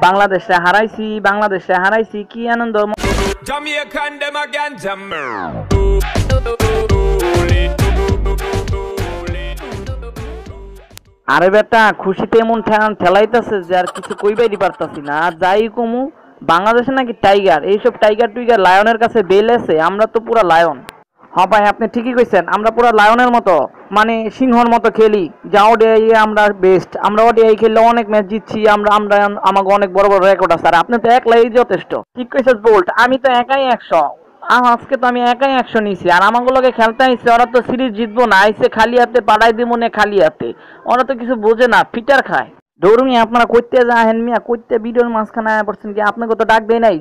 বাংলাদেশে হারাইছি, বাংলাদেশে হারাইছি, কি আনন্দ। Jamaican them again, আরে বেটা খুশিতে এমন ঠেলাইতেছে যে আর কিছু কইবাই পারতাছি না। আর যাই কমু, বাংলাদেশে নাকি টাইগার, এইসব টাইগার টুইগার লায়নের কাছে বেল আছে, আমরা তো পুরা লায়ন। হ্যাঁ ভাই আপনি ঠিকই কইছেন, আমরা পুরা লায়নের মতো, মানে সিংহর মতো খেলি। যা ওডিআই আমরা বেস্ট, আমরা ওডিআই খেললে অনেক ম্যাচ জিতছি, আমরা আমরা আমাকে অনেক বড় বড় রেকর্ড আছে। আর আপনি তো একলাই যথেষ্ট। ঠিক কইছেন বোল্ট, আমি তো একাই 100। আজকে তো আমি একাই 100 নিয়েছি। আর আমাগুলোকে খেলতে আইছে, ওরা তো সিরিজ জিতবো না, আইসে খালি হাতে পাঠাই দিব না, খালি হাতে। ওরা তো কিছু বোঝে না, ফিটার খায়। দৌড়ুমি আপনারা কইতে যাহেন মিয়া, কইতে ভিডিওর মাঝখানে আয়া পড়ছেন কি? আপনাকে তো ডাক দেয় নাই।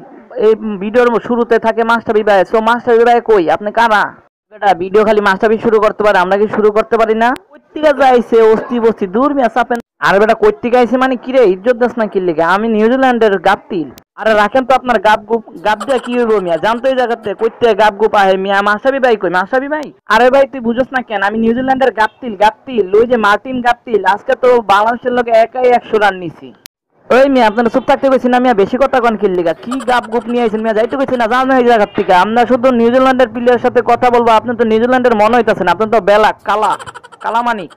এই ভিডিওর শুরুতে থাকে মাস্টার বিবাহ, সো মাস্টার বিবাহ কই? আপনি কারা? বেটা ভিডিও খালি মাস্টারবি শুরু করতে পারে, আমরা কি শুরু করতে পারি না? কইতিকা যাইছে অস্তি বস্তি দূর মিয়া চাপেন। আর বেটা কইতিকা আইছে মানে কি রে, ইজ্জত দাস না কি লিগে? আমি নিউজিল্যান্ডের গাবতিল। আরে রাখেন তো আপনার গাব দিয়া কি হইব মিয়া? জানতো এই জায়গাতে কইতে গাব গুপ আহে মিয়া। মাসাবি ভাই কই? মাসাবি ভাই? আরে ভাই তুই বুঝছ না কেন? আমি নিউজিল্যান্ডের গাবতিল, ওই যে মার্টিন গাবতিল। আজকে তো বাংলাদেশের লোকে একাই 100 রান নিছি। ওই মিয়া আপনারা চুপ থাকতে কইছি না মিয়া, বেশি কথা কন কি লিগা? কি গাব গুপ নিয়ে আইছেন মিয়া? যাইতে কইছি না, জানো এই জায়গা থেকে। আমরা শুধু নিউজিল্যান্ডের প্লেয়ারের সাথে কথা বলবো, আপনি তো নিউজিল্যান্ডের মনে হইতাছেন, আপনি তো বেলা কালামানিক।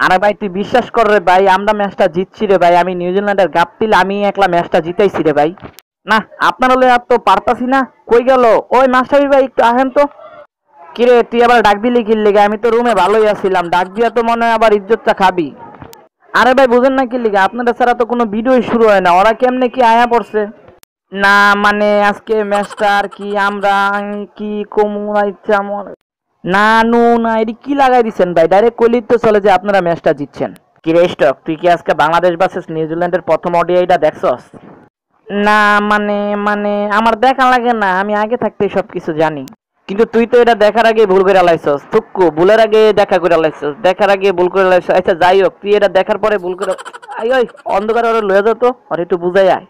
আরে ভাই তুই বিশ্বাস কর রে ভাই, আমরা ম্যাচটা জিতছি রে ভাই। আমি নিউজিল্যান্ডের গাবতিল, আমি একলা ম্যাচটা জিতাইছি রে ভাই। না আপনার হলে আর তো পারতাছি না। কই গেল ওই মাস্টারবি ভাই? একটু আহেন তো। কিরে তুই আবার ডাক দিলি কি লিগা? আমি তো রুমে ভালোই আছিলাম, ডাক দিয়া তো মনে হয় আবার ইজ্জতটা খাবি। আরে ভাই বুঝেন না কি লিগা? আপনাদের ছাড়া তো কোনো ভিডিওই শুরু হয় না, ওরা কেমনে কি আয়া পড়ছে? না মানে আজকে ম্যাচটা আর কি আমরা কি কমু ইচ্ছা না নু না, এটি কি লাগাই দিচ্ছেন ভাই? ডাইরেক্ট কইলি তো চলে যে আপনারা ম্যাচটা জিতছেন। কি রে স্টক, তুই কি আজকে বাংলাদেশ ভার্সেস নিউজিল্যান্ডের প্রথম ওডিআইটা দেখছস? না মানে মানে আমার দেখা লাগে না, আমি আগে থাকতে সবকিছু জানি। কিন্তু তুই তো এটা দেখার আগে ভুল করে লাইছস থুক্কু, ভুলের আগে দেখা করে লাইছস, দেখার আগে ভুল করে লাইছস। আচ্ছা যাই হোক, তুই এটা দেখার পরে ভুল করে ওই অন্ধকারে ওরা লয়ে যেত, আর একটু বুঝাই আয়।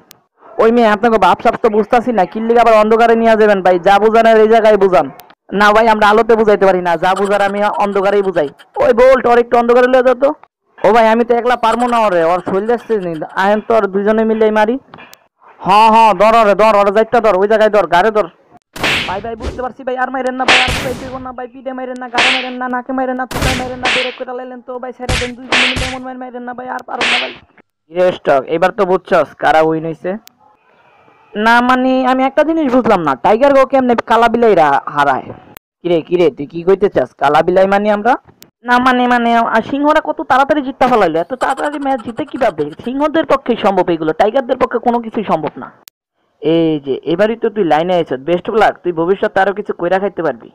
ওই মেয়ে আপনাকে বাপ সাপ তো বুঝতাছি না, কিল্লিকে আবার অন্ধকারে নিয়ে যাবেন ভাই? যা বুঝানোর এই জায়গায় বুঝান না ভাই, আমরা আলোতে বুঝাইতে পারি না, যা বুঝার আমি অন্ধকারেই বুঝাই। ওই বোল্ট ওর একটু অন্ধকারে লয়ে যেত। ও ভাই আমি তো একলা পারবো না, ওর শরীর আসছে আহেন তো, আর দুজনে মিলে মারি। হ্যাঁ হ্যাঁ ধর ওরা যাইটা ধর, ওই জায়গায় ধর, গাড়ে ধর। ভাই ভাই বুঝতে পারছি ভাই, আর মাইরেন না ভাই, আর বুঝাইতে না ভাই, পিঠে মাইরেন না, গাড়ে মাইরেন না, নাকে মাইরেন না, তুতায় মাইরেন না, বেরেক করে লাইলেন তো ভাই, ছেড়ে দেন, দুইজনে মিলে এমন মাইরেন না ভাই, আর পারো না ভাই। স্টক এবার তো বুঝছস কারা উইন হইছে? না মানে আমি একটা জিনিস বুঝলাম না, টাইগার গো কেমনে কালা বিলাইরা হারায়? কিরে তুই কি কইতে চাস? কালা বিলাই মানে আমরা? না মানে মানে সিংহরা কত তাড়াতাড়ি জিততে ফেলাইলো, এত তাড়াতাড়ি ম্যাচ জিতে কিভাবে? সিংহদের পক্ষে সম্ভব এগুলো, টাইগারদের পক্ষে কোনো কিছুই সম্ভব না। এই যে এবারই তো তুই লাইনে আইছ, বেস্ট অফ লাক, তুই ভবিষ্যতে আরো কিছু কইরা খাইতে পারবি।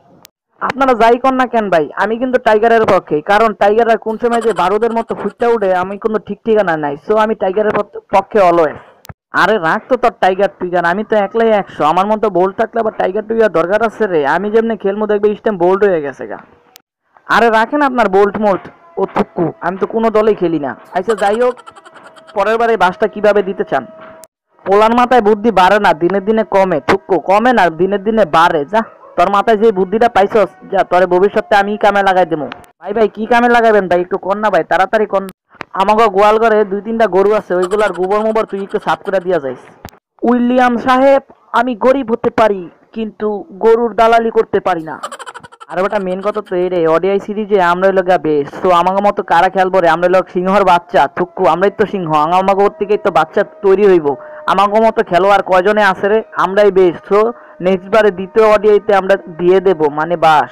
আপনারা যাই কর না কেন ভাই, আমি কিন্তু টাইগারের পক্ষে, কারণ টাইগাররা কোন সময় যে বারুদের মতো ফুটটা উঠে আমি কোনো ঠিক ঠিকানা নাই। সো আমি টাইগারের পক্ষে অলওয়েজ। আরে রাখ তো তোর টাইগার টুইগার, আমি তো একলাই 100, আমার মতো বোল্ড থাকলে আবার টাইগার টুইগার দরকার আছে রে? আমি যেমনি খেলবো দেখবে স্টেম বোল্ড হয়ে গেছে গা। আরে রাখেন আপনার বোল্ট মোল্ট ও থুক্কু, আমি তো কোনো দলেই খেলি না। আচ্ছা যাই হোক, পরের বারে বাসটা কিভাবে দিতে চান? পোলার মাথায় বুদ্ধি বাড়ে না, দিনে দিনে কমে। থুক্কু কমে না, দিনে দিনে বাড়ে। যা তোর মাথায় যে বুদ্ধিটা পাইছস, যা তোরে ভবিষ্যতে আমি কামে লাগাই দেবো। ভাই ভাই কি কামে লাগাবেন ভাই? একটু কর না ভাই, তাড়াতাড়ি কর। আমাকে গোয়াল ঘরে 2-3টা গরু আছে, ওইগুলার গোবর মোবর তুই একটু সাফ করে দিয়া যাইস। উইলিয়াম সাহেব আমি গরিব হতে পারি, কিন্তু গরুর দালালি করতে পারি না। আর ওটা মেন কথা তো রে, ওডিআই সিরিজে আমরা লগা বেশ, তো আমাকে মতো কারা খেলবো রে? আমরা লোক সিংহর বাচ্চা থুক্কু, আমরাই তো সিংহ, আমাকে ওর থেকেই তো বাচ্চা তৈরি হইব। আমাকে মতো খেলোয়াড় কয়জনে আছে রে? আমরাই বেশ। তো নেক্সট বারে দ্বিতীয় ওডিআইতে আমরা দিয়ে দেব মানে বাস।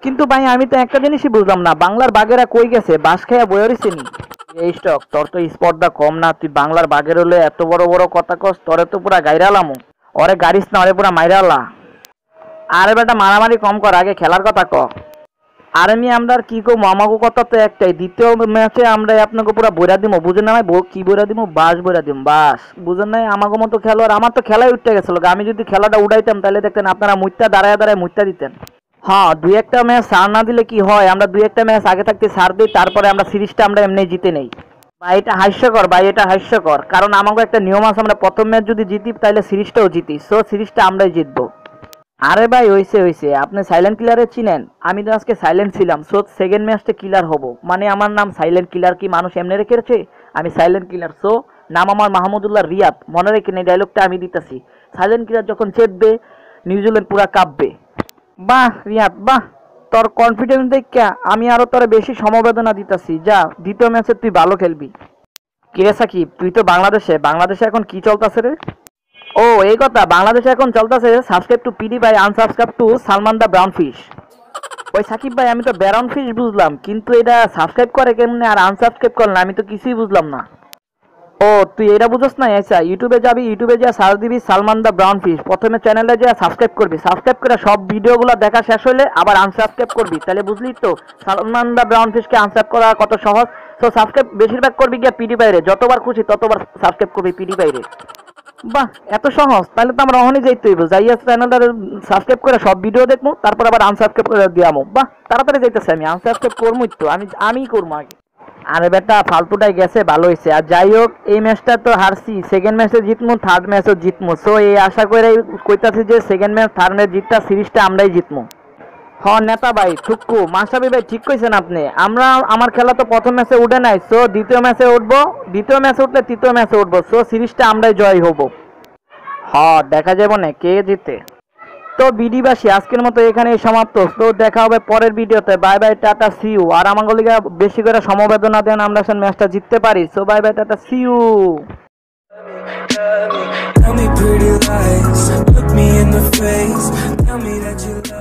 কিন্তু ভাই আমি তো একটা জিনিসই বুঝলাম না, বাংলার বাঘেরা কই গেছে? বাস খাইয়া বয়ে রইছে নি? এই স্টক তোর তো স্পর্ধা কম না, তুই বাংলার বাঘের হলে এত বড় বড় কথা কস, তোরে তো পুরা গাইরালামু। ওরে গাড়িস না, ওরে পুরা মাইরালা। আরে বেটা মারামারি কম কর, আগে খেলার কথা ক। আরে আমি আমরা আর কি করবো, আমাকে কথা তো একটাই, দ্বিতীয় ম্যাচে আমরা আপনাকে পুরো বইরা দিব, বুঝেন না ভাই? কি বইরা দিব? বাস বইরা দিব, বাস। বুঝেন নাই? আমাকে মতো খেলোয়াড়, আমার তো খেলাই উঠতে গেছিল, আমি যদি খেলাটা উঠাইতাম তাহলে দেখতেন আপনারা মুইতা দাঁড়ায় মুইতা দিতেন। হ্যাঁ 2-1টা ম্যাচ সার না দিলে কি হয়, আমরা 2-1টা ম্যাচ আগে থাকতে সার দিই, তারপরে আমরা সিরিজটা আমরা এমনি জিতে নেই। ভাই এটা হাস্যকর ভাই, এটা হাস্যকর, কারণ আমাকে একটা নিয়ম আছে, আমরা প্রথম ম্যাচ যদি জিতি তাহলে সিরিজটাও জিতি, সো সিরিজটা আমরাই জিতবো। আরে ভাই হইছে আপনি সাইলেন্ট কিলারে চিনেন? আমি তো আজকে সাইলেন্ট ছিলাম, সো সেকেন্ড ম্যাচটা কিলার হব, মানে আমার নাম সাইলেন্ট কিলার। কি মানুষ এমনি রেখেছে? আমি সাইলেন্ট কিলার, সো নাম আমার মাহমুদুল্লাহ রিয়াদ, মনে রেখেন এই ডায়লগটা আমি দিতেছি। সাইলেন্ট কিলার যখন চেপবে নিউজিল্যান্ড পুরা কাঁপবে। বাহ রিয়াদ বাহ, তোর কনফিডেন্স দেখে আমি আরো তোরে বেশি সমবেদনা দিতেছি। যা, দ্বিতীয় ম্যাচে তুই ভালো খেলবি। কে সাকিব, তুই তো বাংলাদেশে এখন কি চলতেছে রে? ও এই কথা, বাংলাদেশে এখন চলতেছে সাবস্ক্রাইব টু পিডি ভাই, আনসাবস্ক্রাইব টু সালমান দা ব্রাউন ফিশ। ওই সাকিব ভাই, আমি তো ব্রাউন ফিশ বুঝলাম, কিন্তু এটা সাবস্ক্রাইব করে কেমনে আর আনসাবস্ক্রাইব করলে আমি তো কিছুই বুঝলাম না। ও তুই এটা বুঝছ না? আচ্ছা, ইউটিউবে যাবি, ইউটিউবে যা সার্চ দিবি সালমান দা ব্রাউন ফিশ, প্রথমে চ্যানেলে যা সাবস্ক্রাইব করবি, সাবস্ক্রাইব করে সব ভিডিওগুলো দেখা শেষ হলে আবার আনসাবস্ক্রাইব করবি, তাহলে বুঝলি তো সালমান দা ব্রাউন ফিশকে আনসাবস্ক্রাইব করা কত সহজ। তো সাবস্ক্রাইব বেশিরভাগ করবি গিয়া পিডি বাইরে, যতবার খুশি ততবার সাবস্ক্রাইব করবি পিডি বাইরে। বাহ, এত সহজ? তাহলে তো আমরা অহনই যাইতে হইব, যাইয়া চ্যানেলটা সাবস্ক্রাইব করে সব ভিডিও দেখবো, তারপর আবার আনসাবস্ক্রাইব করে দিয়ামো। বাহ, তাড়াতাড়ি যাইতেছে, আমি আনসাবস্ক্রাইব করবোই তো, আমিই করবো আগে। আরে বেটা, ফালতুটাই গেছে, ভালো হয়েছে। আর যাই হোক, এই ম্যাচটা তো হারছি, সেকেন্ড ম্যাচে জিতমু, থার্ড ম্যাচও জিতমু। সো এই আশা করে কইতাছি যে সেকেন্ড ম্যাচ থার্ড ম্যাচ জিতটা সিরিজটা আমরাই জিতমু। হ নেতা ভাই ঠুক্কু, মাসাবি ভাই ঠিক কইছেন আপনি। আমার খেলা তো প্রথম ম্যাচে উঠে নাই, সো দ্বিতীয় ম্যাচে উঠবো, দ্বিতীয় ম্যাচে উঠলে তৃতীয় ম্যাচে উঠবো, সো সিরিজটা আমরাই জয় হব। হ, দেখা যাবে না কে জিতে। তো বিডিবাসী, আজকের মতো এখানেই সমাপ্ত। তো দেখা হবে পরের ভিডিওতে। Bye bye, tata, see you. আর আমার লিগে বেশি করে সমবেদনা দেন, আমরা ম্যাচটা জিততে পারি। So bye bye, tata, see you. Tell me pretty lies, look me in the face, tell me that you love